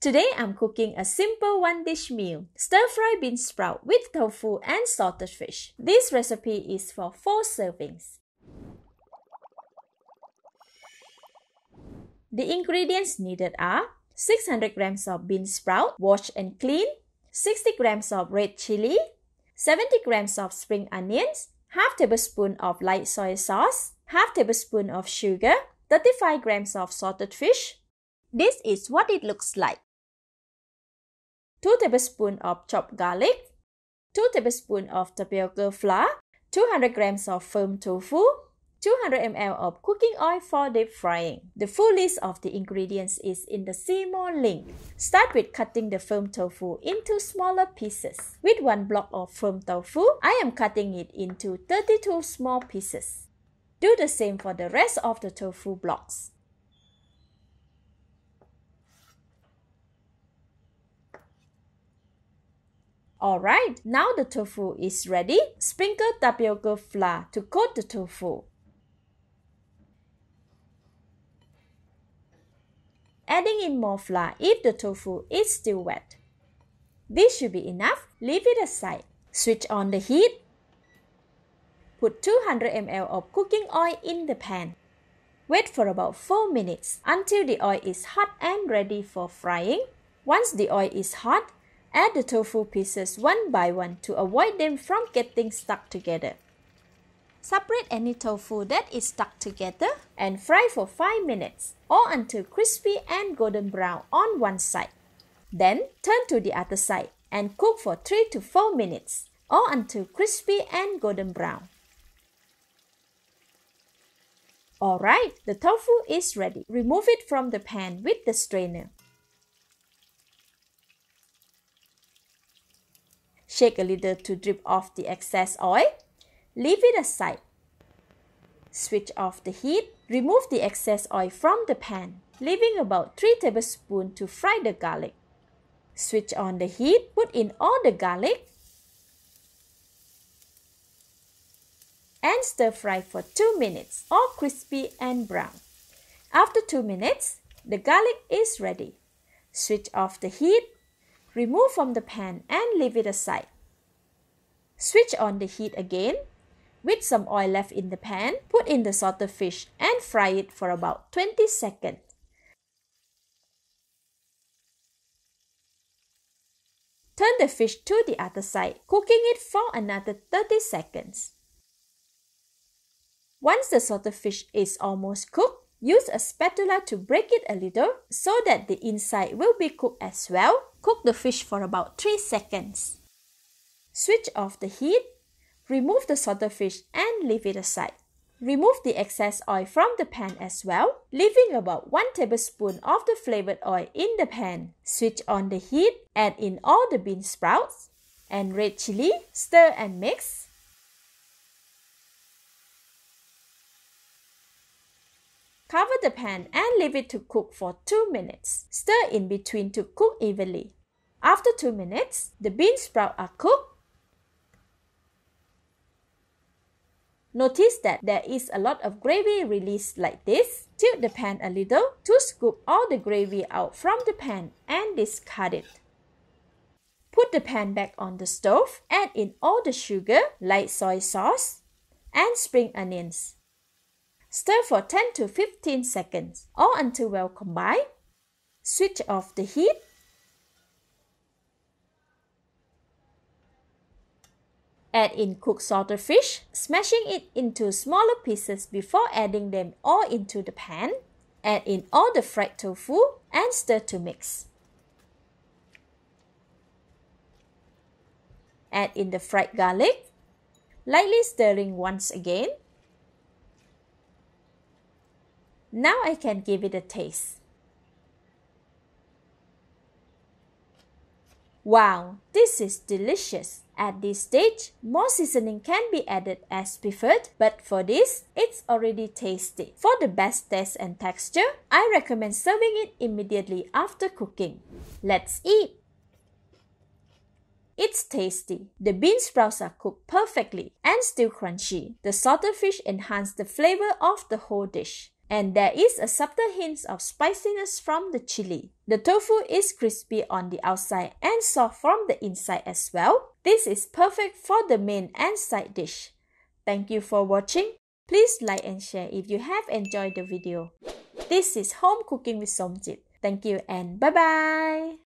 Today I'm cooking a simple one-dish meal, stir-fry bean sprout with tofu and salted fish. This recipe is for 4 servings. The ingredients needed are 600 grams of bean sprout, washed and cleaned, 60 grams of red chili, 70 grams of spring onions, half tablespoon of light soy sauce, half tablespoon of sugar, 35 grams of salted fish. This is what it looks like. 2 tablespoons of chopped garlic, 2 tablespoons of tapioca flour, 200 grams of firm tofu, 200 ml of cooking oil for deep frying. The full list of the ingredients is in the See More link. Start with cutting the firm tofu into smaller pieces. With 1 block of firm tofu, I am cutting it into 32 small pieces. Do the same for the rest of the tofu blocks. Alright, now the tofu is ready. Sprinkle tapioca flour to coat the tofu. Adding in more flour if the tofu is still wet. This should be enough. Leave it aside. Switch on the heat. Put 200 ml of cooking oil in the pan. Wait for about 4 minutes until the oil is hot and ready for frying. Once the oil is hot, add the tofu pieces one by one to avoid them from getting stuck together. Separate any tofu that is stuck together and fry for 5 minutes or until crispy and golden brown on one side. Then turn to the other side and cook for 3 to 4 minutes or until crispy and golden brown. Alright, the tofu is ready. Remove it from the pan with the strainer. Shake a little to drip off the excess oil. Leave it aside. Switch off the heat. Remove the excess oil from the pan, leaving about 3 tablespoons to fry the garlic. Switch on the heat. Put in all the garlic and stir fry for 2 minutes, all crispy and brown. After 2 minutes, the garlic is ready. Switch off the heat. Remove from the pan and leave it aside. Switch on the heat again. With some oil left in the pan, put in the salted fish and fry it for about 20 seconds. Turn the fish to the other side, cooking it for another 30 seconds. Once the salted fish is almost cooked, use a spatula to break it a little so that the inside will be cooked as well. Cook the fish for about 3 seconds. Switch off the heat. Remove the salted fish and leave it aside. Remove the excess oil from the pan as well, leaving about 1 tablespoon of the flavored oil in the pan. Switch on the heat. Add in all the bean sprouts and red chili. Stir and mix. Cover the pan and leave it to cook for 2 minutes. Stir in between to cook evenly. After 2 minutes, the bean sprouts are cooked. Notice that there is a lot of gravy released like this. Tilt the pan a little to scoop all the gravy out from the pan and discard it. Put the pan back on the stove. Add in all the sugar, light soy sauce, and spring onions. Stir for 10 to 15 seconds or until well combined. Switch off the heat. Add in cooked salted fish, smashing it into smaller pieces before adding them all into the pan. Add in all the fried tofu and stir to mix. Add in the fried garlic, lightly stirring once again. Now I can give it a taste. Wow, this is delicious. At this stage, more seasoning can be added as preferred, but for this, it's already tasty. For the best taste and texture, I recommend serving it immediately after cooking. Let's eat! It's tasty. The bean sprouts are cooked perfectly and still crunchy. The salted fish enhance the flavor of the whole dish. and there is a subtle hint of spiciness from the chili. The tofu is crispy on the outside and soft from the inside as well. This is perfect for the main and side dish. Thank you for watching. Please like and share if you have enjoyed the video. This is Home Cooking with Somjit. Thank you and bye-bye.